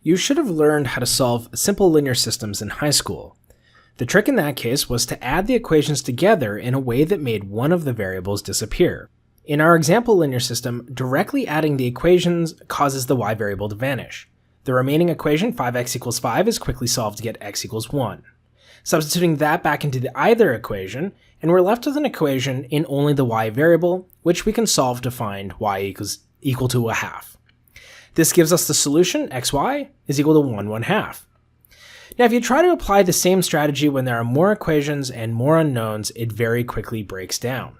You should have learned how to solve simple linear systems in high school. The trick in that case was to add the equations together in a way that made one of the variables disappear. In our example linear system, directly adding the equations causes the y variable to vanish. The remaining equation, 5x equals 5, is quickly solved to get x equals 1. Substituting that back into the either equation, and we're left with an equation in only the y variable, which we can solve to find y equal to a half. This gives us the solution, xy is equal to 1/1/2. Now, if you try to apply the same strategy when there are more equations and more unknowns, it very quickly breaks down.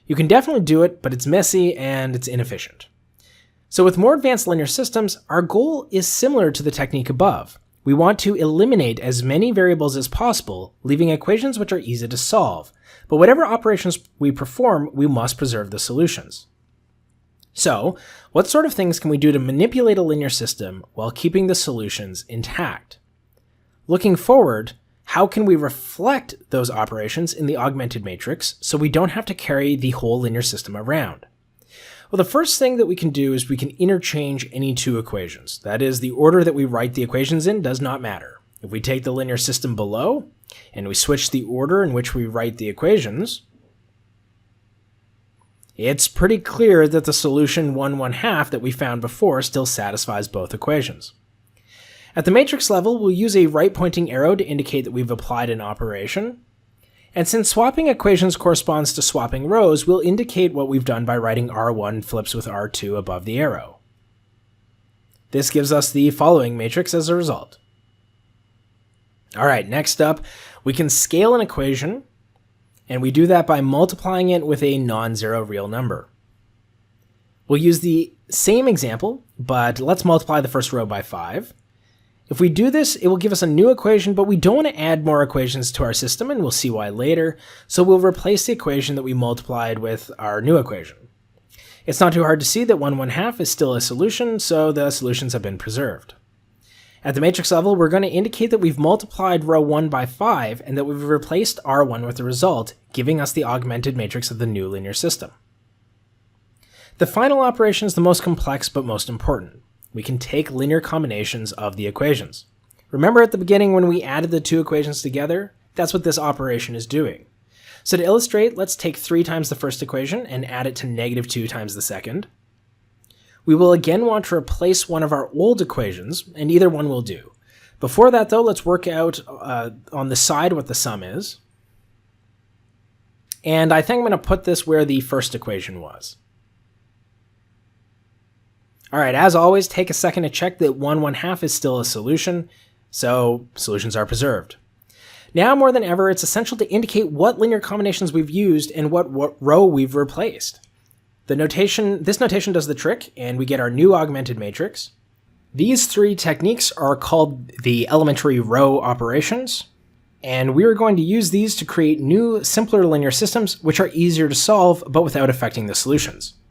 You can definitely do it, but it's messy and it's inefficient. So with more advanced linear systems, our goal is similar to the technique above. We want to eliminate as many variables as possible, leaving equations which are easy to solve. But whatever operations we perform, we must preserve the solutions. So, what sort of things can we do to manipulate a linear system while keeping the solutions intact? Looking forward, how can we reflect those operations in the augmented matrix so we don't have to carry the whole linear system around? Well, the first thing that we can do is we can interchange any two equations. That is, the order that we write the equations in does not matter. If we take the linear system below and we switch the order in which we write the equations, it's pretty clear that the solution 1/1/2 that we found before still satisfies both equations. At the matrix level, we'll use a right-pointing arrow to indicate that we've applied an operation. And since swapping equations corresponds to swapping rows, we'll indicate what we've done by writing R1 flips with R2 above the arrow. This gives us the following matrix as a result. Alright, next up, we can scale an equation, and we do that by multiplying it with a non-zero real number. We'll use the same example, but let's multiply the first row by 5. If we do this, it will give us a new equation, but we don't want to add more equations to our system, and we'll see why later, so we'll replace the equation that we multiplied with our new equation. It's not too hard to see that 1/1/2 is still a solution, so the solutions have been preserved. At the matrix level, we're going to indicate that we've multiplied row 1 by 5, and that we've replaced R1 with the result, giving us the augmented matrix of the new linear system. The final operation is the most complex but most important. We can take linear combinations of the equations. Remember at the beginning when we added the two equations together? That's what this operation is doing. So to illustrate, let's take 3 times the first equation and add it to -2 times the second. We will again want to replace one of our old equations, and either one will do. Before that though, let's work out on the side what the sum is. And I think I'm going to put this where the first equation was. Alright, as always, take a second to check that 1/1/2 is still a solution, so solutions are preserved. Now more than ever, it's essential to indicate what linear combinations we've used and what row we've replaced. This notation does the trick, and we get our new augmented matrix. These 3 techniques are called the elementary row operations, and we are going to use these to create new, simpler linear systems which are easier to solve but without affecting the solutions.